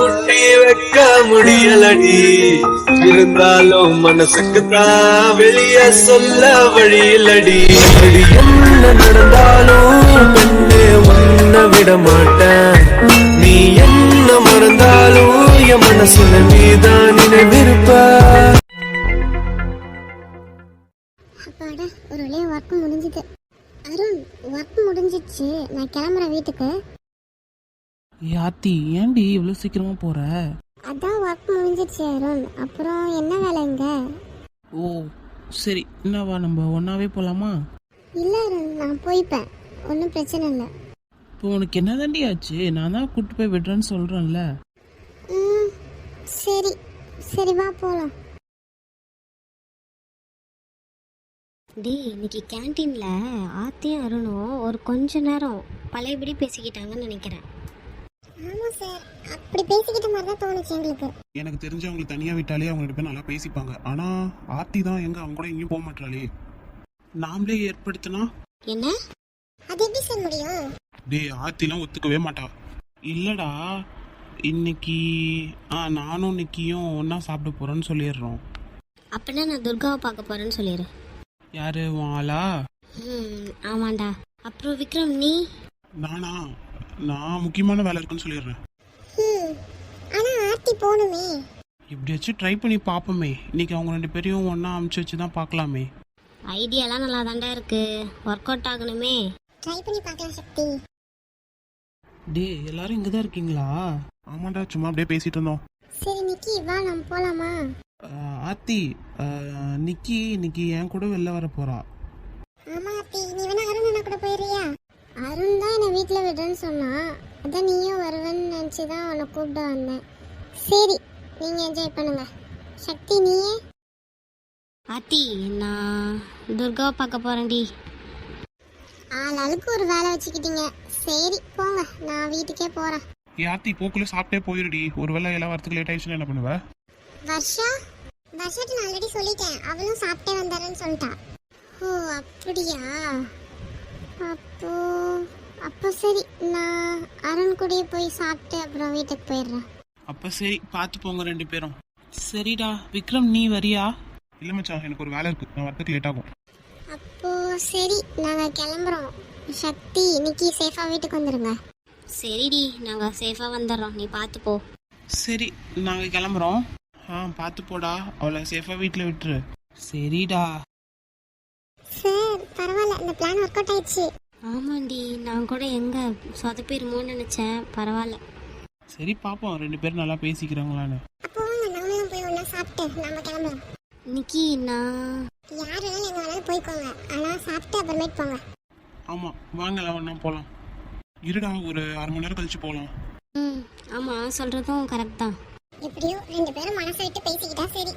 பூட்டி வைக்க முடியலடி. இருந்தாலும் மனசுக்குத்தான் வெளிய சொல்ல வழியிலடி. என்ன நடந்தாலும் பெண்ணே உன்னை விட மாட்டேன். நீ என்ன மறந்தாலும் என் மனசுல நீதான் நினைவிருப்ப. அப்பாடா, ஒரு வழியா ஒர்க் முடிஞ்சுது. அருண், ஒர்க் முடிஞ்சிச்சு, நான் கிளம்புறேன் வீட்டுக்கு. யாத்தி, ஏன்டி இவ்வளோ சீக்கிரமா போற? அதான் ஒர்க் முடிஞ்சிச்சு அருண். அப்புறம் என்ன வேலைங்க? ஓ சரி, என்னவா நம்ம ஒன்னாவே போலாமா? இல்லை அருண், நான் போய்ப்பேன், ஒன்றும் பிரச்சனை இல்லை. இப்போ உனக்கு என்ன தாண்டி ஆச்சு? நான் தான் கூப்பிட்டு போய் விடுறேன்னு சொல்றேன்ல. சரி சரி, வா போகலாம். டேய், இன்னைக்கு கேன்டீனில் ஆத்தியும் அருணும் ஒரு கொஞ்ச நேரம் பழையபடி பேசிக்கிட்டாங்கன்னு நினைக்கிறேன். ஆமாம் சார், அப்படி பேசிக்கிட்ட மாதிரி தான் தோணுச்சு எங்களுக்கு. எனக்கு தெரிஞ்சு அவங்களை தனியாக விட்டாலே அவங்க ரெண்டு பேரும் நல்லா பேசிப்பாங்க. ஆனால் ஆர்த்தி தான் எங்க அவங்க கூட எங்கேயும் போக மாட்டாளே. நாமளே ஏற்படுத்தினா என்ன? அது எப்படி சார் முடியும்? டேய், ஆர்த்திலாம் ஒத்துக்கவே மாட்டா. இல்லடா, இன்னைக்கு நானும் நிக்கியும் ஒன்றா சாப்பிட போகிறோன்னு சொல்லிடுறோம். அப்படின்னா நான் துர்காவை பார்க்க போகிறேன்னு சொல்லிடு. யாரு வாளா? ஆமாண்டா. அப்புறம் விக்ரம், நீ? நான் முக்கியமான வேலை இருக்குன்னு சொல்லிடுறேன். ஆனால் ஆர்த்தி போகணுமே. இப்படியாச்சும் ட்ரை பண்ணி பார்ப்போமே. இன்னைக்கு அவங்க ரெண்டு பேரையும் ஒன்றா அமுச்சு வச்சு தான் பார்க்கலாமே. ஐடியாலாம் நல்லா தாண்டா இருக்கு, ஒர்க் அவுட் ஆகணுமே. ட்ரை பண்ணி பார்க்கலாம் சக்தி. டே, எல்லாரும் இங்கே தான் இருக்கீங்களா? ஆமாண்டா, சும்மா அப்படியே பேசிட்டு இருந்தோம். சரி நிக்கி, வா நம்ம போகலாமா? ஆத்தி, நிக்கி இன்னைக்கு என் கூட வெளில வர போறா. ஆமா ஆர்த்தி, நீ வேணா அருண் அண்ணா கூட போயிடுறியா? அருண் தான் என்னை வீட்டில் விடுறேன்னு சொன்னான். அதான் நீயும் வருவேன்னு நினச்சி தான் உன்னை கூப்பிட வந்தேன். சரி, நீங்கள் என்ஜாய் பண்ணுங்க. சக்தி, நீயே? ஆத்தி, நான் துர்காவை பார்க்க போகிறேன்டி. ஆளுக்கு ஒரு வேலை வச்சுக்கிட்டீங்க. சரி போங்க, நான் வீட்டுக்கே போகிறேன். ஆர்த்தி, போக்குள்ள சாப்பிட்டே போயிருடி. ஒருவேளை எல்லாம் வரத்துக்கு லேட் ஆயிடுச்சுன்னா என்ன பண்ணுவ? வர்ஷாட்ட நான் ஆல்ரெடி சொல்லிட்டேன், அவளும் சாப்பிட்டே வந்தாரன்னு சொல்லிட்டா. ஓ அப்படியா? அப்போ சரி, நான் அருண் கூடயே போய் சாப்பிட்டு அப்புறம் வீட்டுக்கு போயிடுறேன். அப்ப சரி, பார்த்து போங்க ரெண்டு பேரும். சரிடா. விக்ரம், நீ வரியா? இல்லை மச்சான், எனக்கு ஒரு வேலை இருக்கு, நான் வரத்துக்கு லேட் ஆகும். அப்போ சரி, நாங்கள் கிளம்புறோம். சக்தி, இன்னைக்கு சேஃபாக வீட்டுக்கு வந்துடுங்க. சரிடி, நாங்கள் சேஃபாக வந்துடுறோம், நீ பார்த்து போ. சரி, நாங்க கிளம்புறோம். பார்த்து போடா, அவளை சேஃபா வீட்டில் விட்டுரு. சரிடா. சார், பரவாயில்ல, இந்த பிளான் ஒர்க் அவுட் ஆயிடுச்சு. ஆமாண்டி, நான் கூட எங்கே சொதப்பிடுமோன்னு நினச்சேன். பரவாயில்ல. சரி, பார்ப்போம் ரெண்டு பேரும் நல்லா பேசிக்கிறாங்களான்னு. அப்போ நாமளும் போய் ஒன்றா சாப்பிட்டு நாம கிளம்புறோம். இன்னைக்கு நான் யார் வேணாலும் எங்கே வேணாலும் போய்க்கோங்க, ஆனால் சாப்பிட்டு அப்புறமேட்டு போங்க. ஆமாம், வாங்கலாம், ஒன்றா போகலாம். இருடா, ஒரு 1/2 மணி நேரம் கழிச்சு போகலாம். ஆமாம், சொல்கிறதும் கரெக்ட் தான். எப்படியோ ரெண்டு பேரும் மனசை விட்டு பேசிக்கிட்டா சரி.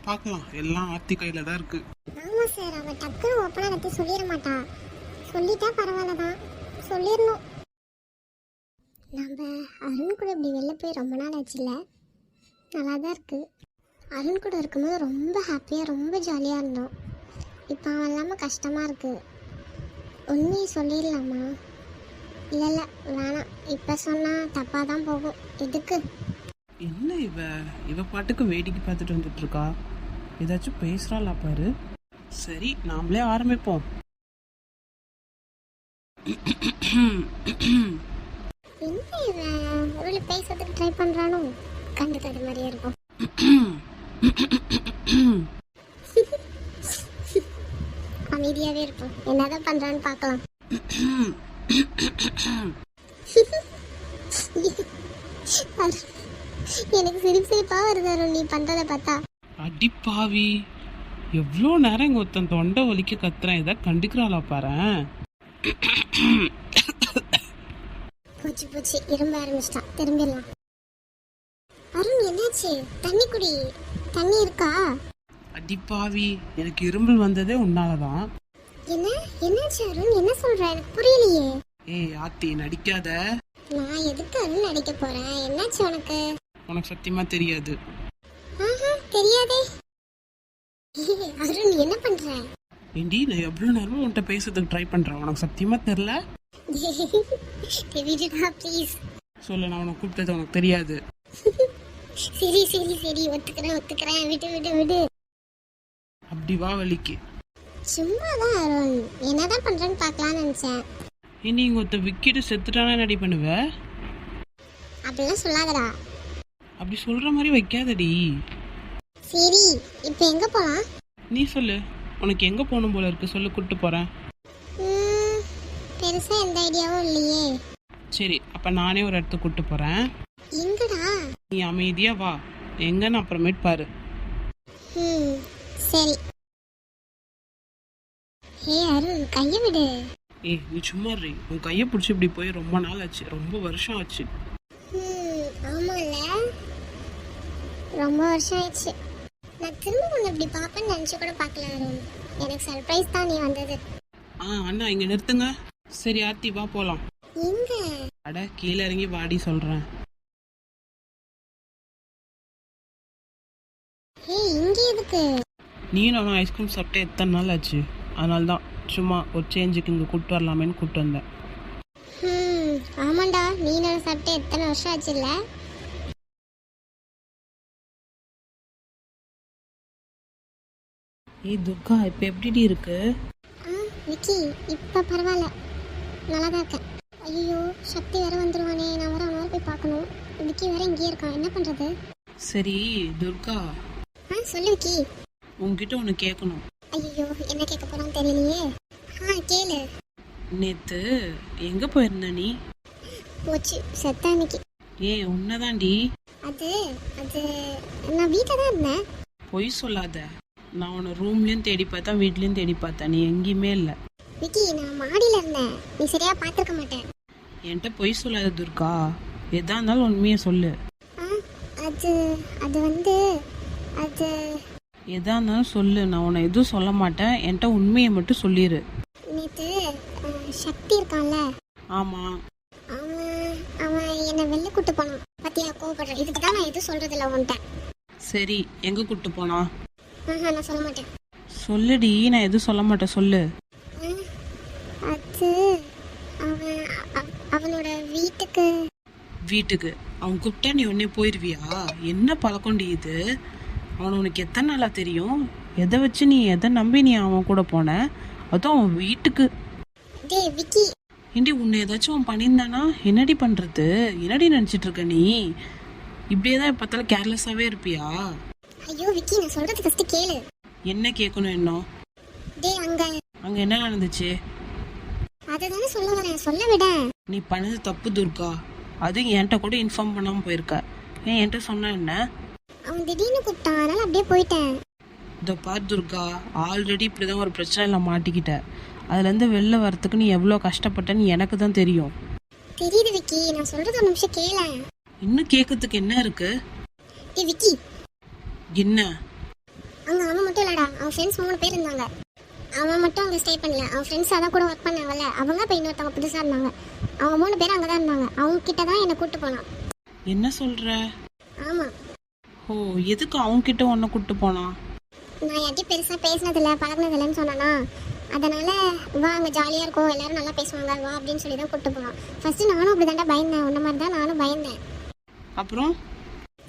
பார்க்கலாம், எல்லாம் ஆர்த்தி கையில் தான் இருக்கு. ஆமாம் சார், அவள் டக்குன்னு ஓப்பனாக பற்றி சொல்லிட மாட்டா. சொல்லிட்டா பரவாயில்ல தான், சொல்லிடணும். நம்ம அருண் கூட இப்படி வெளில போய் ரொம்ப நாள் ஆச்சுல்ல, நல்லா தான் இருக்குது. அருண் கூட இருக்கும்போது ரொம்ப ஹாப்பியாக ரொம்ப ஜாலியாக இருந்தோம். இப்போ அவன் இல்லாமல் கஷ்டமாக இருக்குது. உண்மையை சொல்லிடலாமா? இல்லை வேணாம், இப்போ சொன்னால் தப்பாக தான் போகும். எதுக்கு? என்ன இவ பாட்டுக்கு வேடிக்கை பார்த்துட்டு வந்துட்டு இருக்கா? ஏதாச்சும் பேசுறாளா பாரு. சரி, நாமளே ஆரம்பிப்போம். என்ன இவன் ஒரு பேசுறதுக்கு ட்ரை பண்ணுறானோ? கண்டுக்காத மாதிரியே இருக்கும். அமைதியாகவே இருப்போம், என்னதான் பண்ணுறான்னு பார்க்கலாம். எனக்கு சிரிப்பா வருது அருண், நீ பண்றத பார்த்தா. அடி பாவி, எவ்வளோ நேரம் இங்கே ஒருத்தன் தொண்டை வலிக்க கத்துறேன், இதை கண்டுக்கிறாளா பாரு. போச்சு, இரும்ப ஆரம்பிச்சிட்டான். திரும்பிடலாம். அருண், என்னாச்சு? தண்ணி குடி, தண்ணி இருக்கா? அடி பாவி, எனக்கு இரும்பல் வந்ததே உன்னாலதான். என்னாச்சு அருண், என்ன சொல்ற? எனக்கு புரியலையே. ஏய் ஆத்தி, நடிக்காத. நான் எதுக்கு அருண் நடிக்க போறேன்? என்னாச்சு உனக்கு? உனக்கு சத்தியமா தெரியாது. தெரியாதே. அருண், என்ன பண்ற? ஏண்டி, நான் எவ்வளவு நேரமா உன்கிட்ட பேசுறதுக்கு ட்ரை பண்றேன், உனக்கு சத்தியமா தெரியல? ப்ளீஸ். சொல்ல நான் உனக்கு கூப்பிட்டது உனக்கு தெரியாது. சரி சரி சரி, ஒத்துக்கிறேன், விடு விடு விடு. அப்படி வா வலிக்கு. சும்மாதான் அருண், என்னதான் பண்றேன்னு பார்க்கலாம்னு நினைச்சேன். இனி இங்க ஒருத்த விக்கிட்டு செத்துட்டானே நடி பண்ணுவ. அப்படிலாம் சொல்லாதடா. அப்படி சொல்ற மாதிரி வைக்காதடி. சரி, இப்போ எங்க போலாம்? நீ சொல்லு, உனக்கு எங்க போகணும் போல இருக்கு சொல்லு, கூட்டு போறேன். பெருசா எந்த ஐடியாவும் இல்லையே. சரி அப்ப நானே ஒரு இடத்துக்கு கூட்டு போறேன். எங்கடா? நீ அமைதியா வா, எங்கன்னு அப்புறமேட்டு பாரு. சரி. ஹே அருண், கைய விடு. ஏய் நீ சும்மா இரு. உன் கையை பிடிச்சி இப்படி போய் ரொம்ப நாள் ஆச்சு, ரொம்ப வருஷம் ஆச்சு. ஆமால, ரொம்ப வருஷம் ஆயிடுச்சு. நான் திரும்ப உன்னை இப்படி பார்ப்பேன்னு நினைச்சு கூட பார்க்கல அருண். எனக்கு சர்ப்ரைஸ் தான் நீ வந்தது. அண்ணா இங்க நிறுத்துங்க. சரி ஆர்த்தி வா போலாம். எங்க? அட கீழே இறங்கி வாடி சொல்றேன். ஹே, இங்க எதுக்கு? நீ நானும் ஐஸ்கிரீம் சாப்பிட்டு எத்தனை நாள் ஆச்சு, அதனால தான் சும்மா ஒரு சேஞ்சுக்கு இங்கே கூப்பிட்டு வரலாமேன்னு கூப்பிட்டு வந்தேன். ஆமாண்டா, நீ நான் சாப்பிட்டு எத்தனை வருஷம் ஆச்சு இல்ல? ஏய் துர்கா, இப்போ எப்படி இருக்கு? விக்கி, இப்போ பரவாயில்ல, நல்லா தான் இருக்கேன். ஐயோ, சக்தி வேற வந்துருவானே, நான் வர அவனை போய் பார்க்கணும். விக்கி வேற இங்கேயே இருக்கான், என்ன பண்றது? சரி துர்கா, சொல்லு விக்கி. உன்கிட்ட ஒன்று கேட்கணும். ஐயோ, என்ன கேட்க போறான்னு தெரியலையே. கேளு. நேத்து எங்க போயிருந்த நீ? போச்சு, செத்த அன்னைக்கு. ஏய் உன்னதாண்டி. அது அது நான் வீட்டில் தான் இருந்தேன். பொய் சொல்லாத. நான் உன்னை ரூம்லேயும் தேடி பார்த்தேன், வீட்லேயும் தேடி பார்த்தேன், நீ எங்கேயுமே இல்லை. விக்கி, நான் மாடியில் இருந்தேன், நீ சரியா பார்த்துருக்க மாட்டேன். என்கிட்ட பொய் சொல்லாத துர்கா, எதா இருந்தாலும் உண்மையை சொல்லு. அது அது வந்து அது எதா இருந்தாலும் சொல்லு, நான் உன்னை எதுவும் சொல்ல மாட்டேன், என்கிட்ட உண்மையை மட்டும் சொல்லிடு. நேற்று சக்தி இருக்கான்ல, ஆமாம், அவன் அவன் என்னை வெளில கூட்டு போனான். பத்தியா கோவப்படுறேன், இதுக்கு தான் நான் எதுவும் சொல்றதில்ல உன்கிட்ட. சரி எங்கே கூப்பிட்டு போனா? நான் சொல்ல மாட்டேன். சொல்லுடி, நான் எதுவும் சொல்ல மாட்டேன், சொல்லு. அது அவனோட வீட்டுக்கு. வீட்டுக்கு? அவன் கூப்பிட்டா நீ உடனே போயிடுவியா? என்ன பழக்கம்டி இது? அவன் உனக்கு எத்தனை நாளா தெரியும்? எதை வச்சு நீ எதை நம்பி நீ அவன் கூட போன? அதுவும் அவன் வீட்டுக்கு. டேய் விக்கி, ஏண்டி உன்னை ஏதாச்சும் அவன் பண்ணியிருந்தானா? என்னடி பண்றது? என்னடி நினைச்சிட்டு இருக்க நீ? இப்படியே தான் பார்த்தாலும் கேர்லெஸ்ஸாவே இருப்பியா? ஐயோ விக்கி, நான் சொல்றது ஃபர்ஸ்ட் கேளு. என்ன கேட்கணும்? என்ன? டேய் அங்க என்ன நடந்துச்சு? அதுதானே சொல்ல வரேன், சொல்ல விட. நீ பண்ணது தப்பு துர்கா. அது என்கிட்ட கூட இன்ஃபார்ம் பண்ணாம போயிருக்க. ஏன் என்கிட்ட சொன்ன என்ன? அவன் திடீர்னு கூப்பிட்டான், அதனால அப்படியே போயிட்டேன். இதோ பார் துர்கா, ஆல்ரெடி இப்படிதான் ஒரு பிரச்சனையில மாட்டிக்கிட்ட. அதுலேருந்து வெளில வரத்துக்கு நீ எவ்வளோ கஷ்டப்பட்டன்னு எனக்கு தான் தெரியும். தெரியுது விக்கி, நான் சொல்றது ஒரு நிமிஷம் கேள. இன்னும் கேட்கறதுக்கு என்ன இருக்கு? டேய் விக்கி, என்ன? அங்க அவன் மட்டும் இல்லடா, அவன் ஃப்ரெண்ட்ஸ் 3 பேர் இருந்தாங்க. அவன் மட்டும் அங்கே ஸ்டே பண்ணல, அவன் ஃப்ரெண்ட்ஸ் அதான் கூட ஒர்க் பண்ணாங்கல்ல, அவங்க இப்போ இன்னொருத்தவங்க புதுசாக இருந்தாங்க. அவங்க 3 பேர் அங்கே தான் இருந்தாங்க. அவங்க கிட்ட தான் என்னை கூப்பிட்டு போனான். என்ன சொல்ற? ஆமாம். ஓ, எதுக்கு அவங்க கிட்ட உன்னை கூப்பிட்டு போனான்? நான் யார்ட்டி பெருசாக பேசினதில்ல, பழகினதில்லன்னு சொன்னானா, அதனால வா அங்கே ஜாலியாக இருக்கும், எல்லாரும் நல்லா பேசுவாங்க, வா அப்படின்னு சொல்லி தான் கூப்பிட்டு போனான். ஃபர்ஸ்ட் நானும் அப்படி தாண்டா பயந்தேன், உன்ன மாதிரி தான் நானும் பயந்தேன். அப்புறம்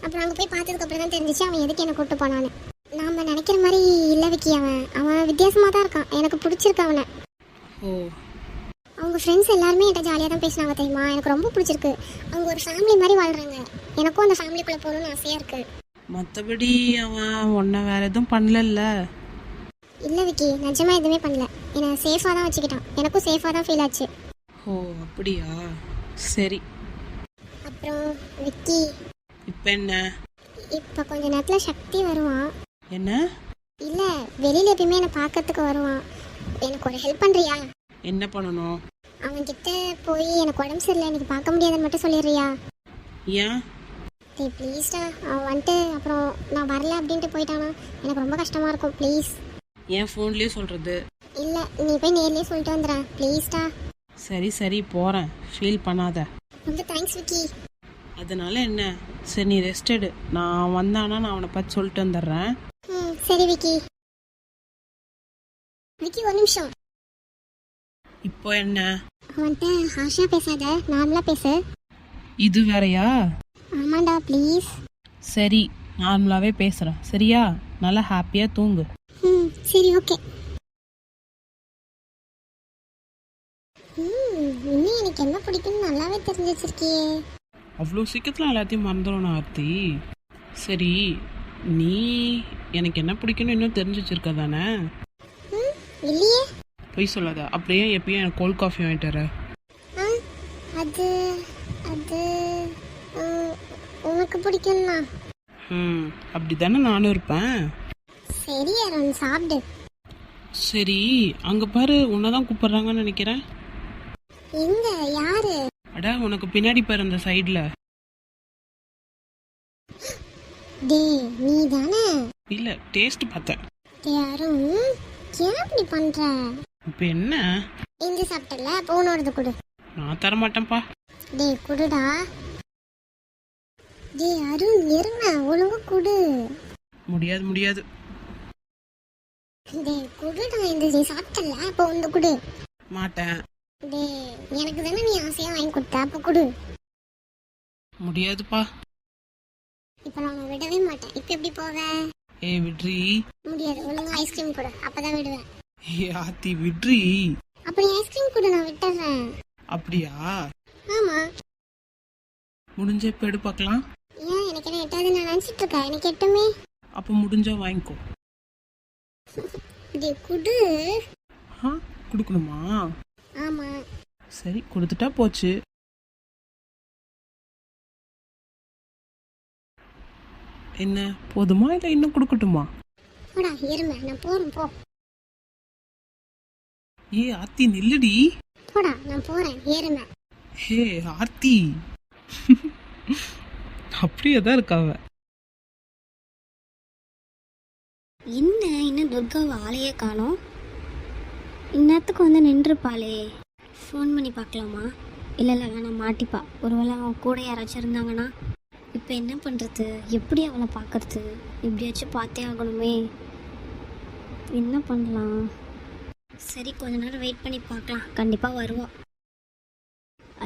அங்கே போய் பார்த்ததுக்கு அப்புறம் தான் தெரிஞ்சிச்சு அவன் எதுக்கு என்னை கூப்பிட்டு போனான்னு. நாம் நினைக்கிற மாதிரி இல்லை விக்கி, அவன் வித்தியாசமாக தான் இருக்கான், எனக்கு பிடிச்சிருக்கு அவனை. ஓ, அவங்க ஃப்ரெண்ட்ஸ் எல்லாருமே என்கிட்ட ஜாலியாக தான் பேசினாங்க தெரியுமா, எனக்கு ரொம்ப பிடிச்சிருக்கு. அவங்க ஒரு ஃபேமிலி மாதிரி வாழ்கிறாங்க, எனக்கும் அந்த ஃபேமிலிக்குள்ளே போகணும்னு ஆசையாக இருக்குது. மற்றபடி அவன் உன்னை வேற எதுவும் பண்ணல? இல்லை விக்கி, நிஜமாக எதுவுமே பண்ணல, என்னை சேஃபாக தான் வச்சுக்கிட்டான், எனக்கும் சேஃபாக தான் ஃபீல் ஆச்சு. ஓ அப்படியா, சரி. அப்புறம் விக்கி, இப்போ என்ன? இப்போ கொஞ்ச நேரத்தில் சக்தி வருவான். என்ன? இல்லை, வெளியில் எப்பயுமே என்னை பார்க்கறதுக்கு வருவான். எனக்கு ஒரு ஹெல்ப் பண்ணுறியா? என்ன பண்ணணும்? அவன்கிட்ட போய் எனக்கு உடம்பு சரியில்லை, எனக்கு பார்க்க முடியாதுன்னு மட்டும் சொல்லிடுறியா? ஏன்? டேய் ப்ளீஸ்டா, அவன் வந்துட்டு அப்புறம் நான் வரல அப்படின்ட்டு போயிட்டானா எனக்கு ரொம்ப கஷ்டமாக இருக்கும், ப்ளீஸ். என் ஃபோன்லேயே சொல்கிறது? இல்லை, நீ போய் நேர்லேயே சொல்லிட்டு வந்துடுறேன், ப்ளீஸ்டா. சரி சரி போகிறேன், ஃபீல் பண்ணாத. ரொம்ப தேங்க்ஸ் விக்கி. அதனால என்ன? சரி நீ ரெஸ்ட் எடு, நான் வந்தானா நான் அவனை பார்த்து சொல்லிட்டு வந்துடுறேன். சரி விக்கி. விக்கி ஒரு நிமிஷம். இப்போ என்ன? அவன்கிட்ட ஹாஷா பேசாத, நார்மலாக பேசு. இது வேறயா? ஆமாண்டா ப்ளீஸ். சரி, நார்மலாவே பேசுறேன் சரியா? நல்லா ஹாப்பியா தூங்கு. ம் சரி ஓகே. இன்னும் எனக்கு என்ன பிடிக்கும்னு நல்லாவே தெரிஞ்சு வச்சிருக்கியே. அவ்வளோ சீக்கிரத்தில் எல்லாத்தையும் மறந்துடும் ஆர்த்தி. சரி, நீ எனக்கு என்ன பிடிக்கும்னு இன்னும் தெரிஞ்சு வச்சிருக்க தானே? இல்லையே. பொய் சொல்லாத. அப்படியே எப்பயும் எனக்கு கோல்ட் காஃபி வாங்கிட்டு வர. ஆ அது அது உனக்கு பிடிக்கும்னா? அப்படி தானே நானும் இருப்பேன். சரி அருண் சாப்பிடு. சரி, அங்கே பாரு, உன்னை தான் கூப்பிட்றாங்கன்னு நினைக்கிறேன். எங்க யாரு? அடா, உனக்கு பின்னாடி பாரு அந்த சைடில். டேய் நீ தானே? இல்லை, டேஸ்ட் பார்த்தேன். டேய் அருண் ஏன் இப்படி பண்ற? இப்போ என்ன? இந்த சாப்பிட்டல போனோடது கொடு. நான் தர மாட்டேன்ப்பா. டேய் குடுடா. டேய் அருண் இருங்க, ஒழுங்கா குடு. முடியாது முடியாது. டேய் குடுடா, இந்த நீ சாப்பிட்டல அப்போ வந்து குடு. மாட்டேன். டேய் எனக்கு தானே நீ ஆசையா வாங்கி கொடுத்த, அப்போ குடு. முடியாதுப்பா. இப்போ நான் விடவே மாட்டேன். இப்போ எப்படி போவ? ஏய் விட்ரி. முடியாது, ஒழுங்கா ஐஸ்கிரீம் கொடு, அப்பதான் விடுவேன். ஏ ஆத்தி விட்ரி. அப்படி ஐஸ்கிரீம் கொடு, நான் விட்டுறேன். அப்படியா? ஆமா. முடிஞ்ச இப்போ எடு பார்க்கலாம். ஏன் எனக்கு என்ன எட்டாவது நான் நினைச்சிட்டு இருக்கேன், எனக்கு எட்டுமே. அப்போ முடிஞ்சா வாங்கிக்கோ. டேய் குடு. ஆ கொடுக்கணுமா? ஆமா. சரி, கொடுத்துட்டா போச்சு. என்ன போதுமா இல்லை இன்னும் கொடுக்கட்டுமா? போடா எருமை, நான் போறேன் போ. ஏ ஆர்த்தி நில்லுடி. போடா நான் போறேன் எருமை. ஹே ஆர்த்தி. அப்படியே தான் இருக்காவ. என்ன இன்னும் துர்காவை ஆளையே காணோம். இந்நேரத்துக்கு வந்து நின்றுப்பாளே. ஃபோன் பண்ணி பார்க்கலாமா? இல்லை வேணாம், மாட்டிப்பா. ஒருவேளை அவன் கூட யாராச்சும் இருந்தாங்கன்னா இப்போ என்ன பண்ணுறது? எப்படி அவளை பார்க்கறது? எப்படியாச்சும் பார்த்தே ஆகணுமே. என்ன பண்ணலாம்? சரி கொஞ்ச நேரம் வெயிட் பண்ணி பார்க்கலாம், கண்டிப்பாக வருவான்.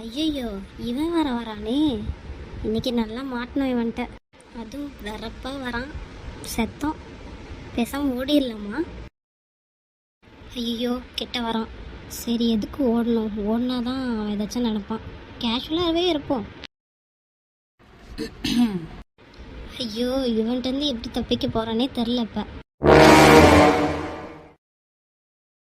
ஐயையோ இவன் வரானே. இன்னைக்கு நல்லா மாட்டினோம் இவன்ட்ட. அதுவும் வரப்பாக வரான். செத்தோம். பேசாமல் ஓடிடலாமா? ஐயோ கிட்ட வரான். சரி எதுக்கு ஓடணும்? ஓடினா தான் அவன் ஏதாச்சும் நினைப்பான். கேஷுவலாகவே இருப்போம். ஐயோ இவன்ட்டு எப்படி தப்பிக்க போகிறானே தெரில இப்போ.